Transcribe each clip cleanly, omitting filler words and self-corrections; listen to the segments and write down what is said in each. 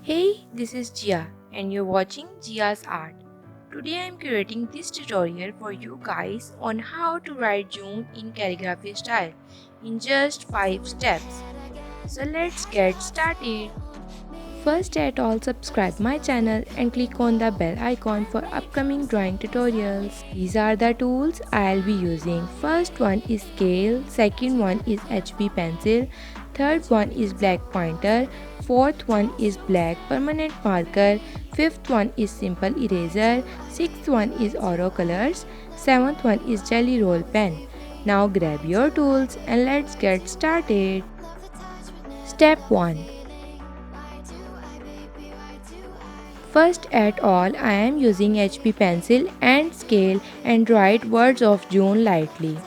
Hey, this is Jia and you're watching Jia's Art. Today I'm creating this tutorial for you guys on how to write June in calligraphy style in just 5 steps. So let's get started. First at all, subscribe my channel and click on the bell icon for upcoming drawing tutorials. These are the tools I'll be using. First one is scale, second one is HB pencil, third one is black pointer, fourth one is black permanent marker, fifth one is simple eraser, sixth one is oro colors, seventh one is jelly roll pen. Now grab your tools and let's get started. Step 1. First at all, I am using HB pencil and scale and write words of June lightly.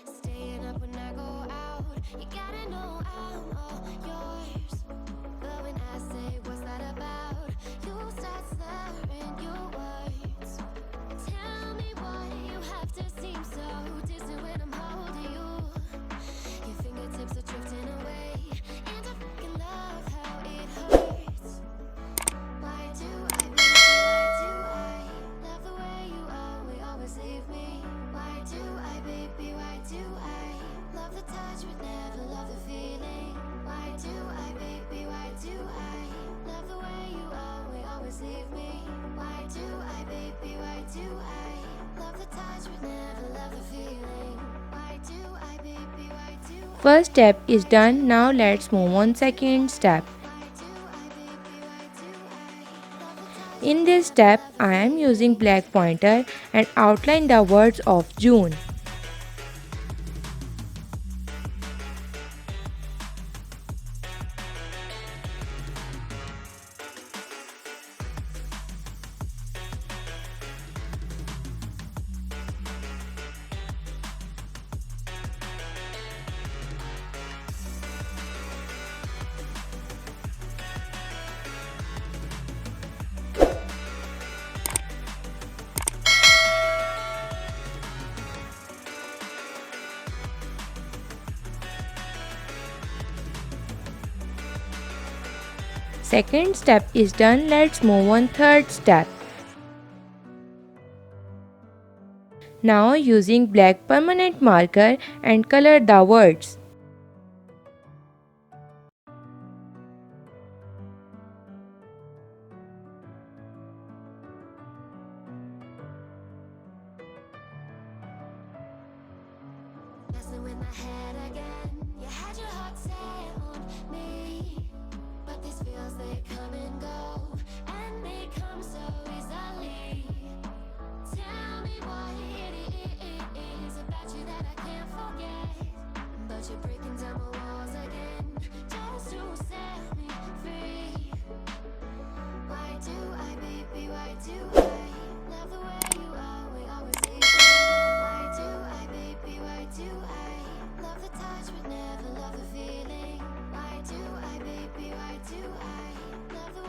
Staying up when I go out, you gotta know I'm all yours. But when I say what's that about, you start slurring your words. Tell me why you have to seem so distant when I'm holding you. Your fingertips are drifting away, and I fucking love how it hurts. Why do I, baby, why do I love the way you always leave me? Why do I, baby, why do I love the touch but never love the feeling? Why do I, baby, why do I love the way you always leave me? Why do I, baby, why do I love the touch but never love the feeling? Why do I, baby, why do I? First step is done. Now let's move on second step. In this step, I am using black pointer and outline the words of June. Second step is done. Let's move on third step. Now using black permanent marker and color the words. Messing with my head again. You had your heart set on me, but these feels they come and go, and they come so easily. Tell me what it is about you that I can't forget, but you're breaking down my walls again just to set me free. Why do I, baby, why do I love the way you always leave me? Why do I, baby, why do I love the touch but never love the feeling? Why do I, baby, why do I love the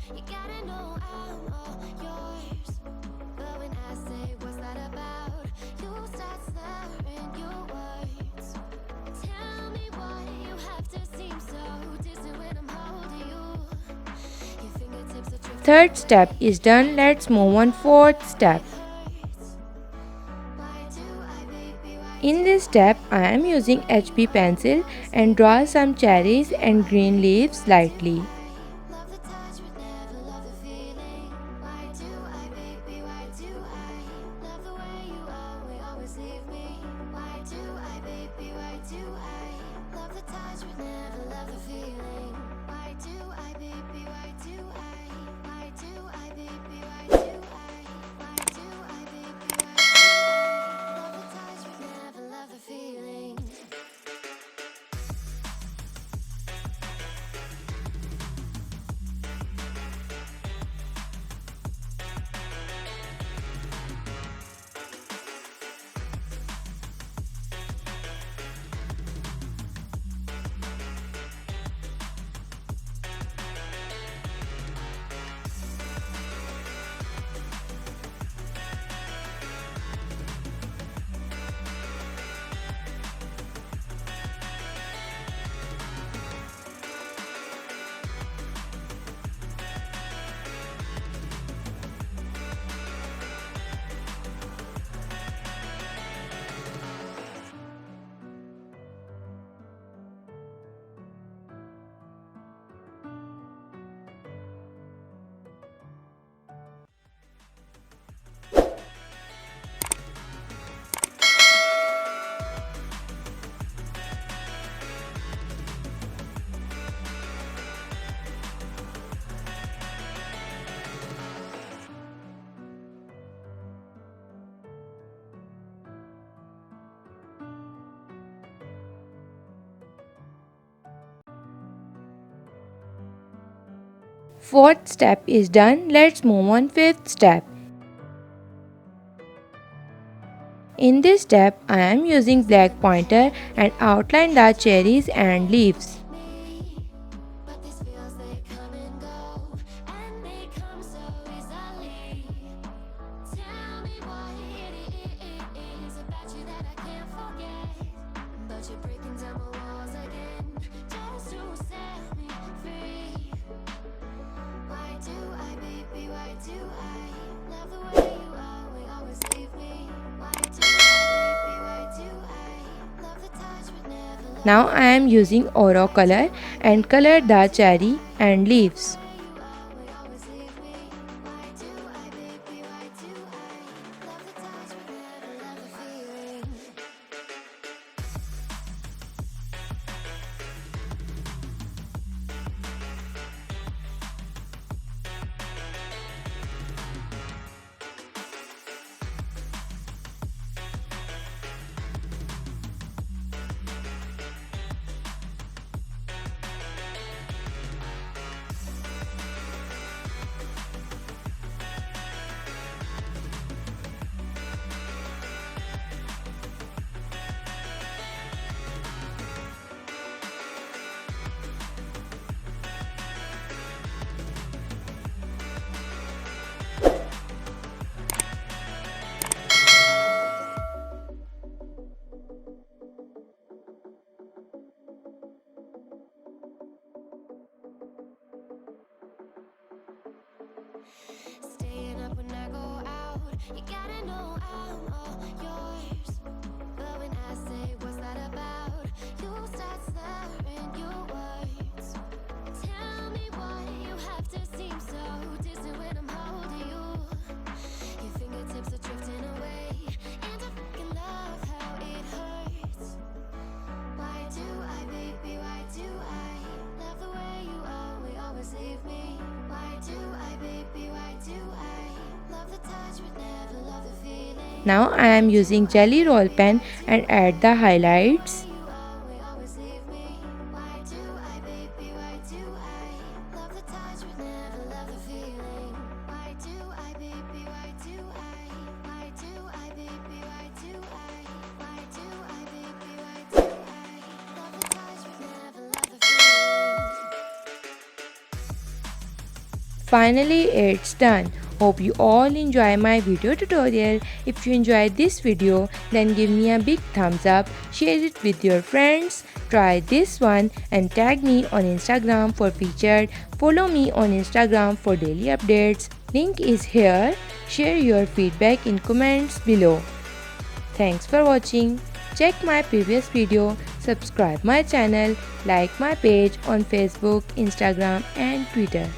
You gotta know I'm all yours. But when I say what's that about, you start slurring your words. Tell me why you have to seem so distant when I'm holding you. Your fingertips are drifting Third away. step is done. Let's move on fourth step. Why do I, baby, why In do this step, I am using HB pencil and draw some cherries and green leaves lightly. love the touch but never love the feeling? Why do I, baby, why do I love the way you always leave me? Why do I, baby, why do I love the touch but never love the feeling? Why do I, baby, why do I? Why do I, baby, why do I? Why do I, baby, why do I love the touch but never love the feeling? Fourth step is done. Let's move on fifth step. In this step, I am using black pointer and outline the cherries and leaves. But these feels, they come and go, and they come so easily. Tell me why it is about you that I can't forget. But you're breaking down my walls again, just to set me free. Why do I, baby, why do I love the way you always leave me? Why do I, baby, why do I love the touch but never love Now I am using oro color and color the cherry and leaves. always leave me? Why do I, baby, why do I love the touch but never love the feeling? Staying up when I go out, you gotta know I'm all yours. But when I say what's that about, you start slurring your words. Tell me why you have to seem so distant when I'm holding you. Your fingertips are drifting away, and I fucking love how it hurts. Why do I, baby, why do I love the way you always leave me? Why do I, baby, why do I love the touch but never love the feeling? Now I am using jelly roll pen and add the highlights. You always leave me. Why do I, baby, why do I love the touch but never love the feeling? Why do I, baby, why do I? Why do I, baby, why do I? Why do I, baby, why do I love the touch but never love the feeling? Finally, it's done. Hope you all enjoy my video tutorial. If you enjoyed this video, then give me a big thumbs up, share it with your friends, try this one and tag me on Instagram for featured. Follow me on Instagram for daily updates. Link is here. Share your feedback in comments below. Thanks for watching. Check my previous video, subscribe my channel, like my page on Facebook, Instagram and Twitter.